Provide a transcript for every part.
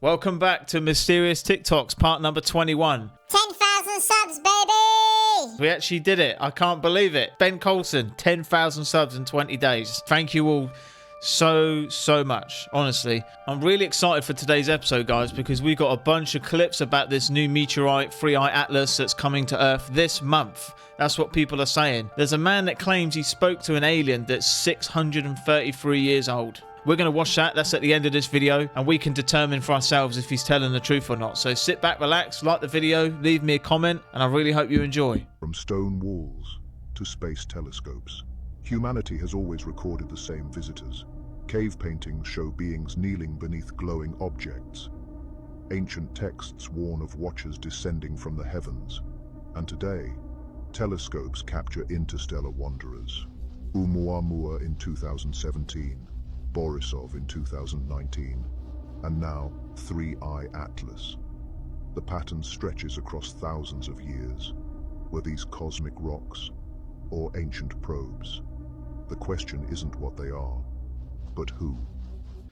Welcome back to Mysterious TikToks, part number 21. 10,000 subs, baby! We actually did it. I can't believe it. Ben Colson, 10,000 subs in 20 days. Thank you all so much. Honestly, I'm really excited for today's episode, guys, because we got a bunch of clips about this new meteorite, Freeey Atlas, that's coming to Earth this month. That's what people are saying. There's a man that claims he spoke to an alien that's 633 years old. We're going to watch that. That's at the end of this video, and we can determine for ourselves if he's telling the truth or not. So sit back, relax, like the video, leave me a comment, and I really hope you enjoy. From stone walls to space telescopes, humanity has always recorded the same visitors. Cave paintings show beings kneeling beneath glowing objects. Ancient texts warn of watchers descending from the heavens. And today, telescopes capture interstellar wanderers. Oumuamua in 2017. Borisov in 2019, and now Freeey Atlas. The pattern stretches across thousands of years. Were these cosmic rocks or ancient probes? The question isn't what they are, but who.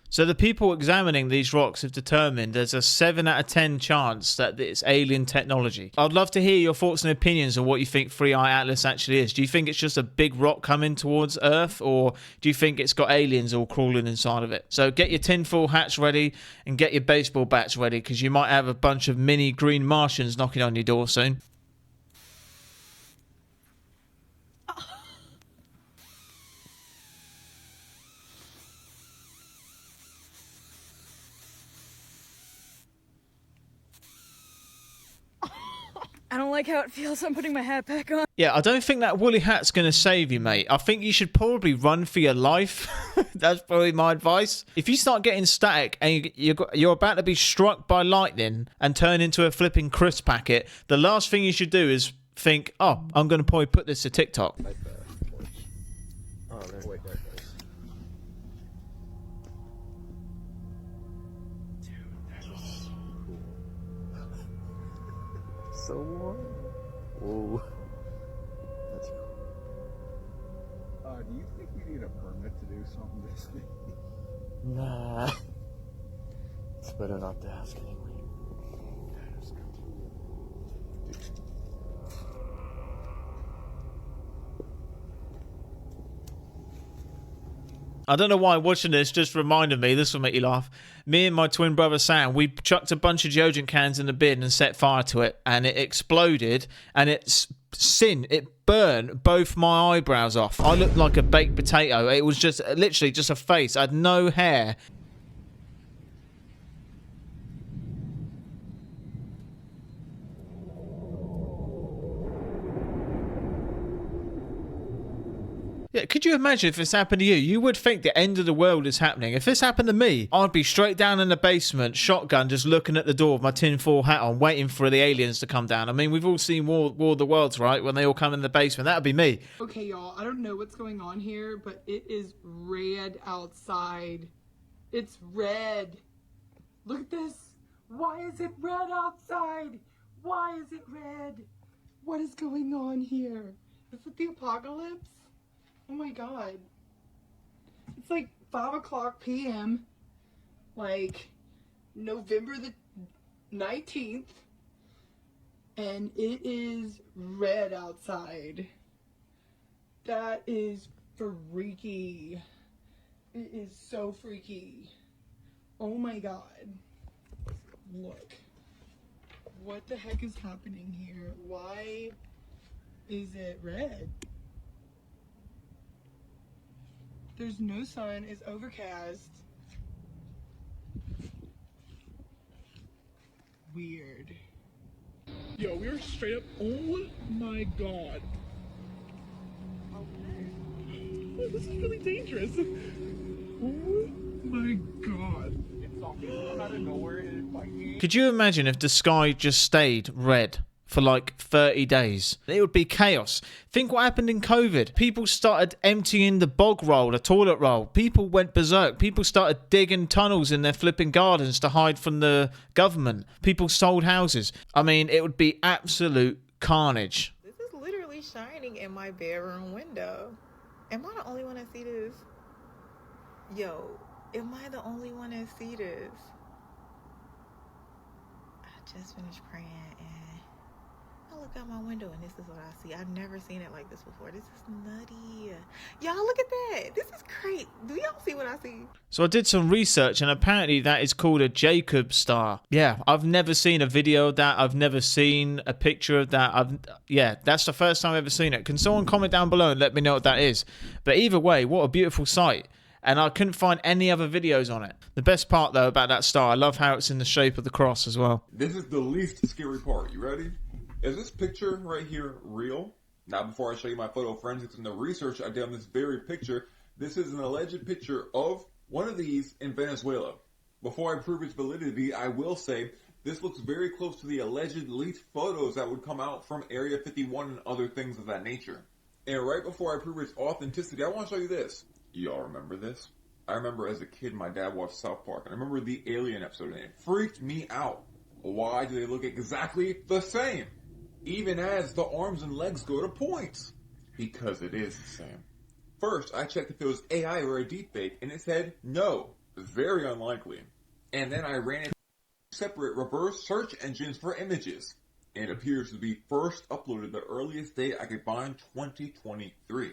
So the people examining these rocks have determined there's a 7 out of 10 chance that it's alien technology. I'd love to hear your thoughts and opinions on what you think Freeey Atlas actually is. Do you think it's just a big rock coming towards Earth, or do you think it's got aliens all crawling inside of it? So get your tinfoil hats ready and get your baseball bats ready, because you might have a bunch of mini green Martians knocking on your door soon. I don't like how it feels. I'm putting my hat back on. Yeah, I don't think that woolly hat's going to save you, mate. I think you should probably run for your life. That's probably my advice. If you start getting static and you're about to be struck by lightning and turn into a flipping crisp packet, the last thing you should do is think, oh, I'm going to probably put this to TikTok. So warm. Whoa. That's cool. Do you think we need a permit to do something this big? Nah. It's better not to ask anyway. I don't know why watching this just reminded me, this will make you laugh. Me and my twin brother Sam, we chucked a bunch of deodorant cans in the bin and set fire to it, and it exploded, and it burned both my eyebrows off. I looked like a baked potato. It was just literally just a face. I had no hair. Yeah, could you imagine if this happened to you? You would think the end of the world is happening. If this happened to me, I'd be straight down in the basement, shotgun, just looking at the door with my tinfoil hat on, waiting for the aliens to come down. I mean, we've all seen War of the Worlds, right? When they all come in the basement. That would be me. Okay, y'all, I don't know what's going on here, but it is red outside. It's red. Look at this. Why is it red outside? Why is it red? What is going on here? Is it the apocalypse? Oh my god. It's like 5 o'clock p.m. like November the 19th, and it is red outside. That is freaky. It is so freaky. Oh my god. Look. What the heck is happening here? Why is it red? There's no sun, it's overcast. Weird. Yo, we are straight up, oh my god. Oh, this is really dangerous. Oh my god. It's out of nowhere and it's like... Could you imagine if the sky just stayed red for like 30 days? It would be chaos. Think what happened in COVID. People started emptying the bog roll, the toilet roll. People went berserk. People started digging tunnels in their flipping gardens to hide from the government. People sold houses. I mean, it would be absolute carnage. This is literally shining in my bedroom window. Am I the only one that see this? Yo, am I the only one that see this? just finished praying and I look out my window and this is what I see. I've never seen it like this before. This is nutty. Y'all look at that. This is great. Do y'all see what I see? So I did some research and apparently that is called a Jacob star. Yeah, I've never seen a video of that. I've never seen a picture of that. Yeah, that's the first time I've ever seen it. Can someone comment down below and let me know what that is? But either way, what a beautiful sight. And I couldn't find any other videos on it. The best part though about that star, I love how it's in the shape of the cross as well. This is the least scary part. You ready? Is this picture right here real? Now, before I show you my photo forensics and the research I did on this very picture, this is an alleged picture of one of these in Venezuela. Before I prove its validity, I will say this looks very close to the alleged leaked photos that would come out from Area 51 and other things of that nature. And right before I prove its authenticity, I want to show you this. Y'all remember this? I remember as a kid, my dad watched South Park, and I remember the Alien episode, and it freaked me out. Why do they look exactly the same? Even as the arms and legs go to points. Because it is the same. First, I checked if it was AI or a deepfake, and it said no, very unlikely. And then I ran it separate reverse search engines for images. And it appears to be first uploaded the earliest date I could find, 2023.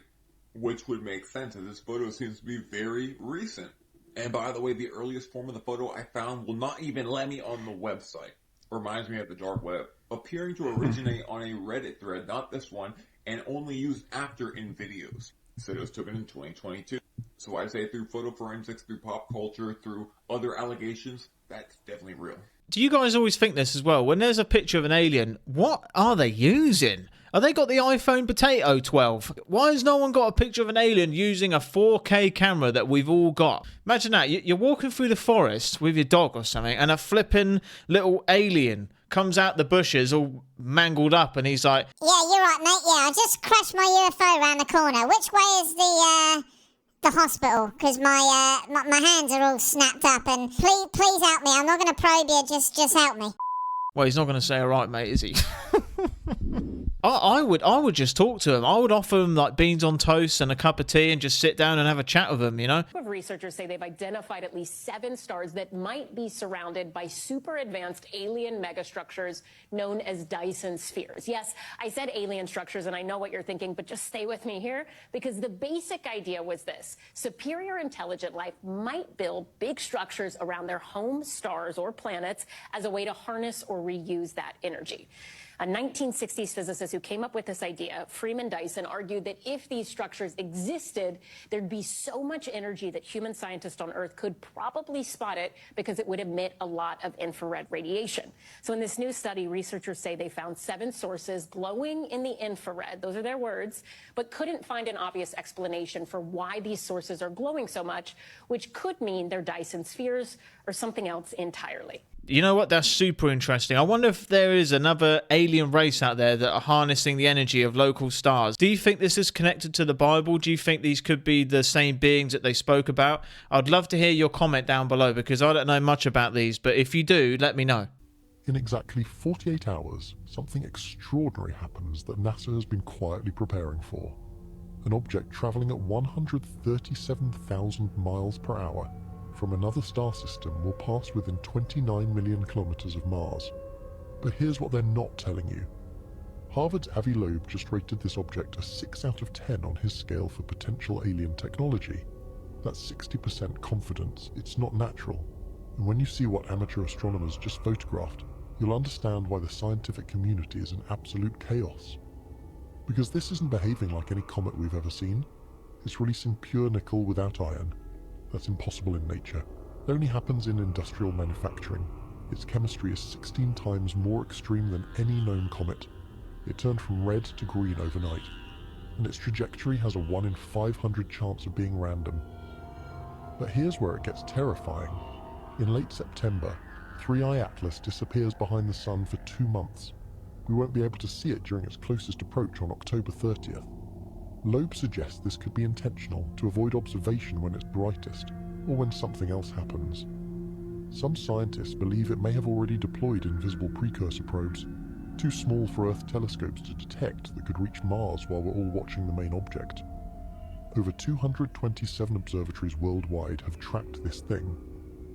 Which would make sense as this photo seems to be very recent. And by the way, the earliest form of the photo I found will not even let me on the website. Reminds me of the dark web. Appearing to originate on a Reddit thread, not this one, and only used after in videos. So it was taken in 2022. So I say through photo forensics, through pop culture, through other allegations, that's definitely real. Do you guys always think this as well? When there's a picture of an alien, what are they using? Have they got the iPhone Potato 12? Why has no one got a picture of an alien using a 4K camera that we've all got? Imagine that. You're walking through the forest with your dog or something, and a flipping little alien comes out the bushes all mangled up, and he's like, Yeah, you're right, mate. Yeah, I just crashed my UFO around the corner. Which way is the hospital? Because my hands are all snapped up, and please help me. I'm not going to probe you. Just help me. well, he's not going to say, all right, mate, is he? I would just talk to him. I would offer him like beans on toast and a cup of tea and just sit down and have a chat with him, you know? Researchers say they've identified at least 7 stars that might be surrounded by super advanced alien megastructures known as Dyson spheres. Yes, I said alien structures, and I know what you're thinking, but just stay with me here, because the basic idea was this. Superior intelligent life might build big structures around their home stars or planets as a way to harness or reuse that energy. A 1960s physicist who came up with this idea, Freeman Dyson, argued that if these structures existed, there'd be so much energy that human scientists on Earth could probably spot it because it would emit a lot of infrared radiation. So in this new study, researchers say they found 7 sources glowing in the infrared, those are their words, but couldn't find an obvious explanation for why these sources are glowing so much, which could mean they're Dyson spheres or something else entirely. You know what? That's super interesting. I wonder if there is another alien race out there that are harnessing the energy of local stars. Do you think this is connected to the Bible? Do you think these could be the same beings that they spoke about? I'd love to hear your comment down below, because I don't know much about these, but if you do, let me know. In exactly 48 hours, something extraordinary happens that NASA has been quietly preparing for. An object travelling at 137,000 miles per hour from another star system will pass within 29 million kilometers of Mars. But here's what they're not telling you. Harvard's Avi Loeb just rated this object a 6 out of 10 on his scale for potential alien technology. That's 60% confidence. It's not natural. And when you see what amateur astronomers just photographed, you'll understand why the scientific community is in absolute chaos. Because this isn't behaving like any comet we've ever seen. It's releasing pure nickel without iron. That's impossible in nature. It only happens in industrial manufacturing. Its chemistry is 16 times more extreme than any known comet. It turned from red to green overnight, and its trajectory has a 1 in 500 chance of being random. But here's where it gets terrifying. In late September, Freeey Atlas disappears behind the sun for 2 months. We won't be able to see it during its closest approach on October 30th. Loeb suggests this could be intentional to avoid observation when it's brightest, or when something else happens. Some scientists believe it may have already deployed invisible precursor probes, too small for Earth telescopes to detect, that could reach Mars while we're all watching the main object. Over 227 observatories worldwide have tracked this thing.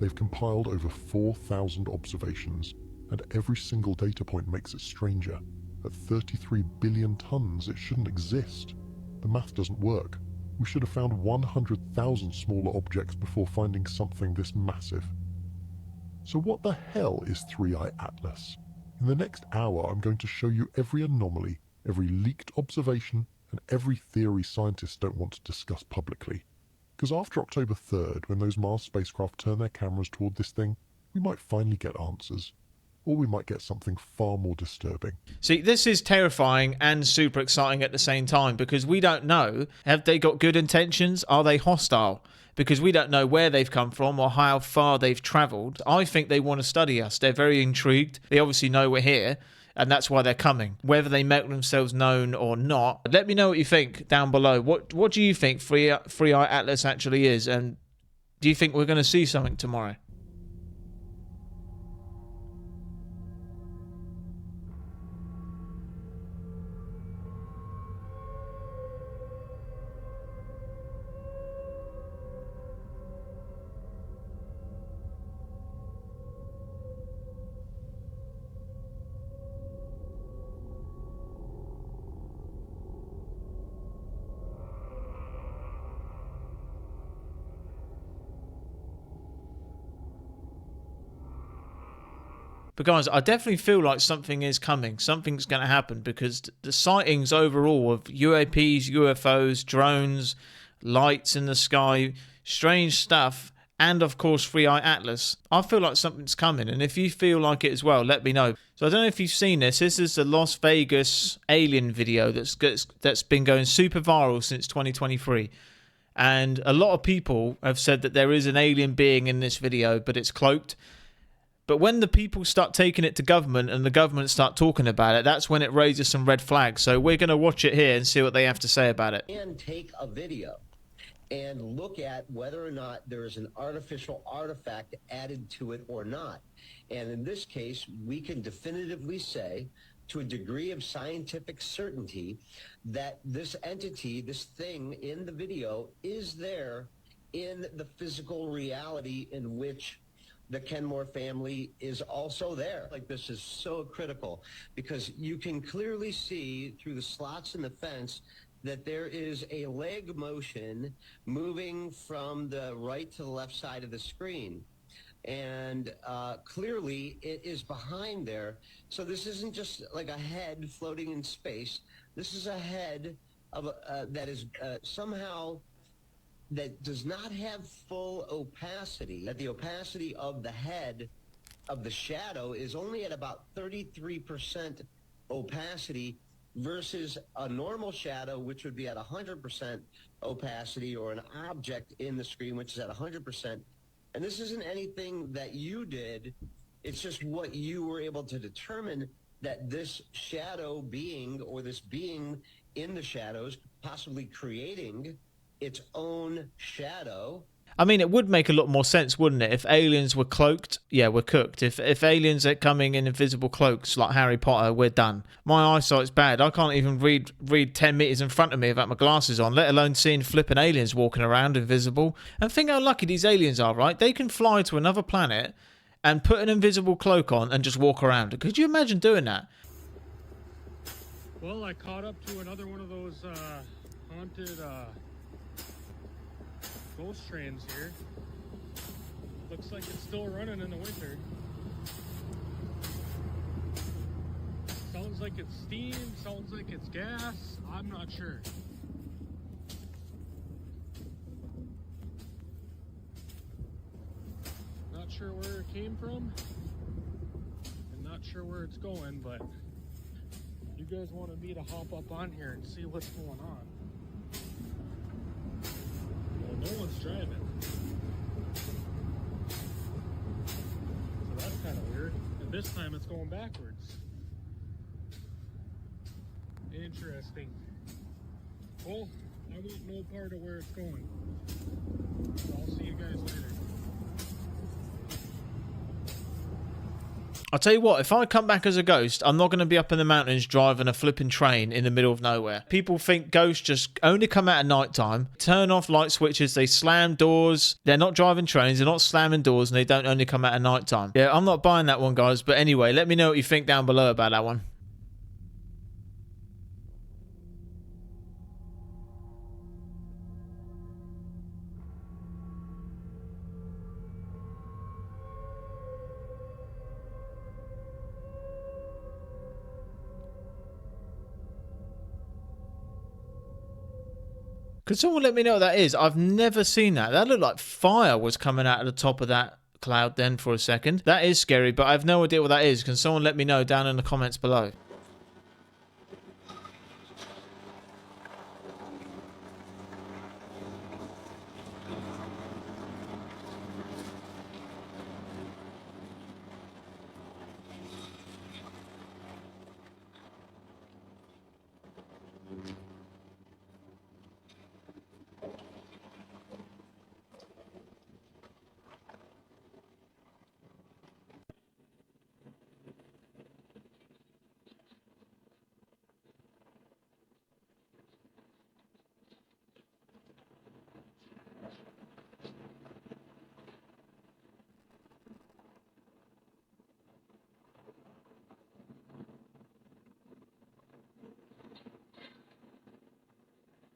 They've compiled over 4,000 observations, and every single data point makes it stranger. At 33 billion tons, it shouldn't exist. The math doesn't work. We should have found 100,000 smaller objects before finding something this massive. So what the hell is Freeey Atlas? In the next hour, I'm going to show you every anomaly, every leaked observation, and every theory scientists don't want to discuss publicly. Because after October 3rd, when those Mars spacecraft turn their cameras toward this thing, we might finally get answers. Or we might get something far more disturbing. See, this is terrifying and super exciting at the same time, because we don't know, have they got good intentions? Are they hostile? Because we don't know where they've come from or how far they've travelled. I think they want to study us. They're very intrigued. They obviously know we're here, and that's why they're coming. Whether they make themselves known or not, let me know what you think down below. What do you think Freeey Atlas actually is? And do you think we're going to see something tomorrow? But guys, I definitely feel like something is coming. Something's going to happen, because the sightings overall of UAPs, UFOs, drones, lights in the sky, strange stuff, and of course Freeey Atlas, I feel like something's coming. And if you feel like it as well, let me know. So I don't know if you've seen this. This is the Las Vegas alien video that's been going super viral since 2023. And a lot of people have said that there is an alien being in this video, but it's cloaked. But when the people start taking it to government and the government start talking about it, that's when it raises some red flags. So we're going to watch it here and see what they have to say about it. And take a video and look at whether or not there is an artificial artifact added to it or not. And in this case, we can definitively say, to a degree of scientific certainty, that this entity, this thing in the video, is there in the physical reality in which the Kenmore family is also there. Like, this is so critical, because you can clearly see through the slots in the fence that there is a leg motion moving from the right to the left side of the screen. And clearly it is behind there. So this isn't just like a head floating in space. This is a head of that is somehow that does not have full opacity, that the opacity of the head of the shadow is only at about 33% opacity versus a normal shadow, which would be at 100% opacity, or an object in the screen, which is at 100%. And this isn't anything that you did. It's just what you were able to determine, that this shadow being, or this being in the shadows, possibly creating its own shadow. I mean, it would make a lot more sense, wouldn't it? If aliens were cloaked, yeah, we're cooked. If aliens are coming in invisible cloaks like Harry Potter, we're done. My eyesight's bad. I can't even read 10 meters in front of me without my glasses on, let alone seeing flipping aliens walking around invisible. And think how lucky these aliens are, right? They can fly to another planet and put an invisible cloak on and just walk around. Could you imagine doing that? Well, I caught up to another one of those haunted ghost trains here. Looks like it's still running in the winter. Sounds like it's steam, sounds like it's gas. I'm not sure. Not sure where it came from, and not sure where it's going, but you guys wanted me to hop up on here and see what's going on. No one's driving. So that's kind of weird. And this time it's going backwards. Interesting. Well, I want no part of where it's going. So I'll see you guys later. I'll tell you what, if I come back as a ghost, I'm not going to be up in the mountains driving a flipping train in the middle of nowhere. People think ghosts just only come out at night time, turn off light switches, they slam doors. They're not driving trains, they're not slamming doors, and they don't only come out at night time. Yeah, I'm not buying that one, guys. But anyway, let me know what you think down below about that one. Could someone let me know what that is? I've never seen that. That looked like fire was coming out of the top of that cloud then for a second. That is scary, but I have no idea what that is. Can someone let me know down in the comments below?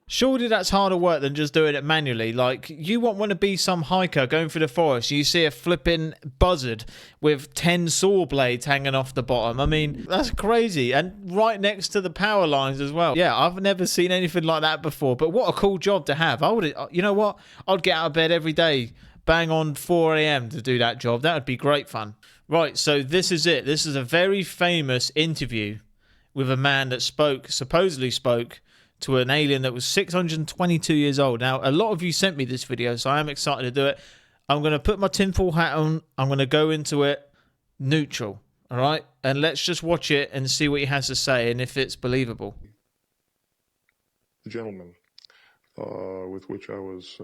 Surely that's harder work than just doing it manually. Like, you won't want to be some hiker going through the forest. You see a flipping buzzard with 10 saw blades hanging off the bottom. I mean, that's crazy. And right next to the power lines as well. Yeah, I've never seen anything like that before. But what a cool job to have. I would, you know what? I'd get out of bed every day, bang on 4 a.m. to do that job. That would be great fun. Right, so this is it. This is a very famous interview with a man that supposedly spoke to an alien that was 622 years old. Now, a lot of you sent me this video, so I am excited to do it. I'm going to put my tinfoil hat on. I'm going to go into it neutral, all right? And let's just watch it and see what he has to say and if it's believable. The gentleman with which I was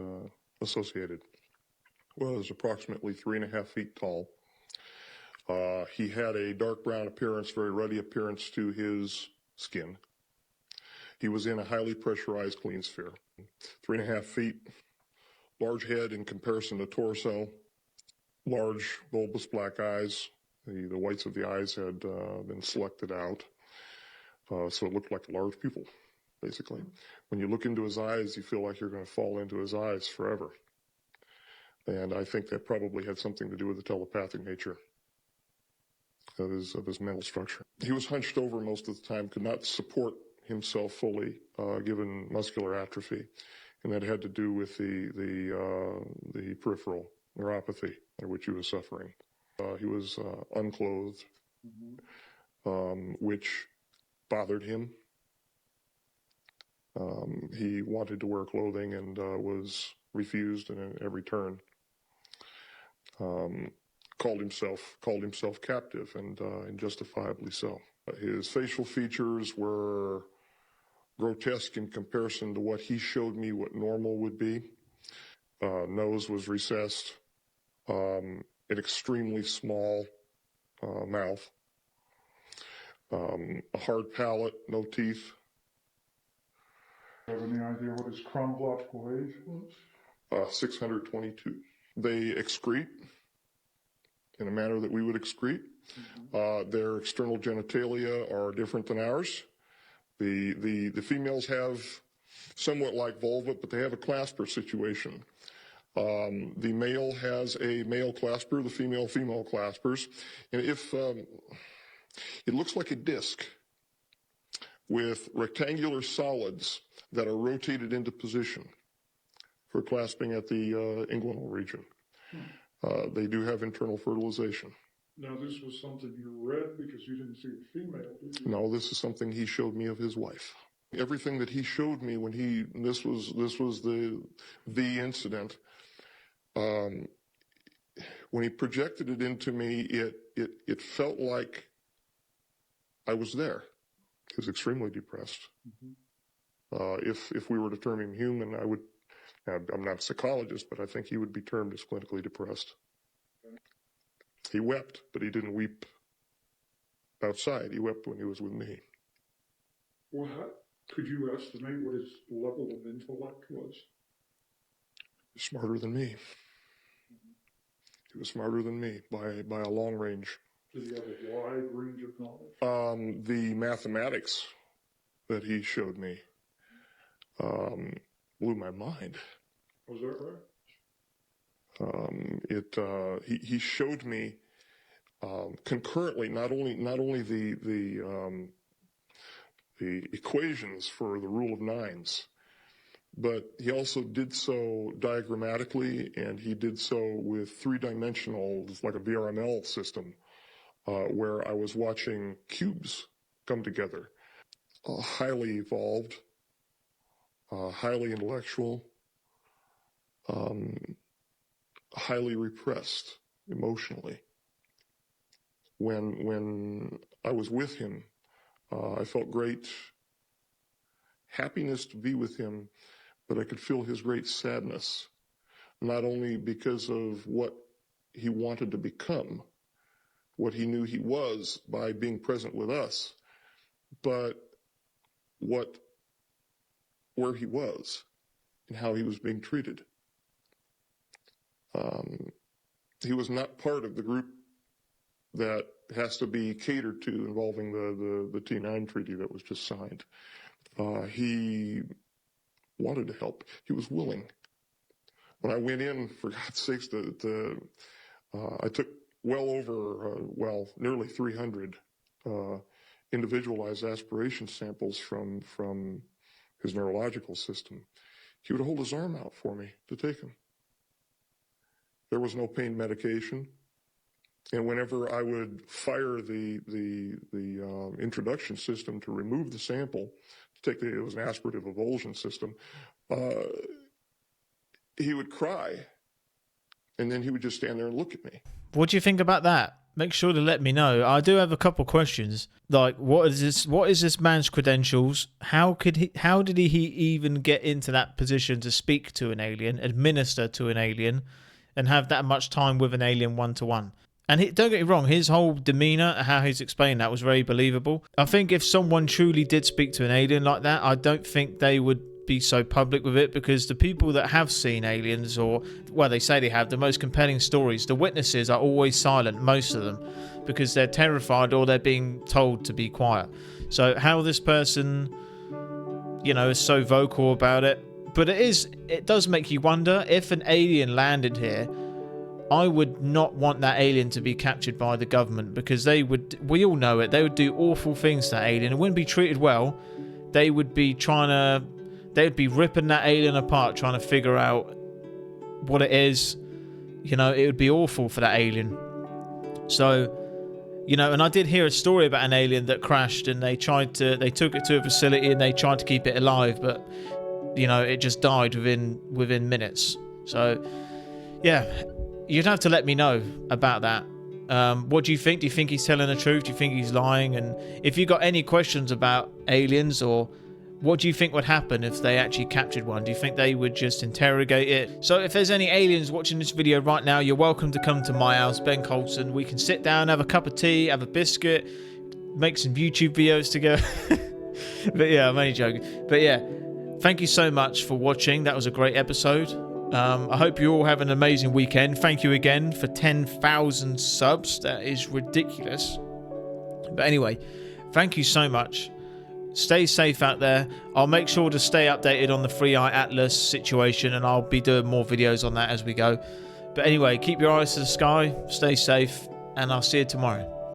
associated was approximately 3.5 feet tall. He had a dark brown appearance, very ruddy appearance to his skin. He was in a highly pressurized clean sphere. 3.5 feet, large head in comparison to torso, large bulbous black eyes. The whites of the eyes had been selected out, so it looked like a large pupil, basically. When you look into his eyes, you feel like you're going to fall into his eyes forever. And I think that probably had something to do with the telepathic nature of his mental structure. He was hunched over most of the time, could not support himself fully, given muscular atrophy, and that had to do with the peripheral neuropathy which he was suffering. He was unclothed, which bothered him. He wanted to wear clothing and was refused in every turn. Called himself captive, and justifiably so. His facial features were grotesque in comparison to what he showed me what normal would be. Nose was recessed, an extremely small mouth, a hard palate, no teeth. Do you have any idea what his chronological age was? 622. They excrete in a manner that we would excrete. Their external genitalia are different than ours. The females have somewhat like vulva, but they have a clasper situation. The male has a male clasper, the female claspers. And if it looks like a disc with rectangular solids that are rotated into position for clasping at the inguinal region. They do have internal fertilization. Now, this was something you read because you didn't see the female, did you? No, this is something he showed me of his wife. Everything that he showed me when this was the incident. When he projected it into me, it felt like I was there. He was extremely depressed. If we were to term him human, I would. I'm not a psychologist, but I think he would be termed as clinically depressed. He wept, but he didn't weep outside. He wept when he was with me. Well, could you estimate what his level of intellect was? Smarter than me. He was smarter than me by a long range. Did he have a wide range of knowledge? The mathematics that he showed me blew my mind. Was that right? He showed me concurrently not only the equations for the rule of nines, but he also did so diagrammatically, and he did so with three-dimensional, like a VRML system, where I was watching cubes come together. Highly evolved, highly intellectual, highly repressed emotionally. When I was with him, I felt great happiness to be with him, but I could feel his great sadness, not only because of what he wanted to become, what he knew he was by being present with us, but where he was and how he was being treated. He was not part of the group that has to be catered to involving the T9 treaty that was just signed. He wanted to help. He was willing. When I went in, for God's sakes, I took well over, nearly 300 individualized aspiration samples from his neurological system. He would hold his arm out for me to take them. There was no pain medication. And whenever I would fire the introduction system to remove the sample, it was an aspirative avulsion system, he would cry, and then he would just stand there and look at me. What do you think about that? Make sure to let me know. I do have a couple questions. Like, what is this man's credentials? How did he even get into that position to speak to an alien, administer to an alien, and have that much time with an alien one-to-one? And don't get me wrong, his whole demeanour, how he's explained that was very believable. I think if someone truly did speak to an alien like that, I don't think they would be so public with it, because the people that have seen aliens, or, well, they say they have, the most compelling stories, the witnesses are always silent, most of them, because they're terrified or they're being told to be quiet. So how this person, is so vocal about it. But it does make you wonder, if an alien landed here, I would not want that alien to be captured by the government, because we all know it, they would do awful things to that alien. It wouldn't be treated well. They would be ripping that alien apart, trying to figure out what it is. It would be awful for that alien. So, and I did hear a story about an alien that crashed, and they took it to a facility and they tried to keep it alive, but, it just died within minutes. So, yeah. You'd have to let me know about that. What do you think? Do you think he's telling the truth? Do you think he's lying? And if you got any questions about aliens, or what do you think would happen if they actually captured one? Do you think they would just interrogate it? So if there's any aliens watching this video right now, you're welcome to come to my house, Ben Colson. We can sit down, have a cup of tea, have a biscuit, make some YouTube videos together. But yeah, I'm only joking. But yeah, thank you so much for watching. That was a great episode. I hope you all have an amazing weekend. Thank you again for 10,000 subs. That is ridiculous. But anyway, thank you so much. Stay safe out there. I'll make sure to stay updated on the Freeey Atlas situation, and I'll be doing more videos on that as we go. But anyway, keep your eyes to the sky, stay safe, and I'll see you tomorrow.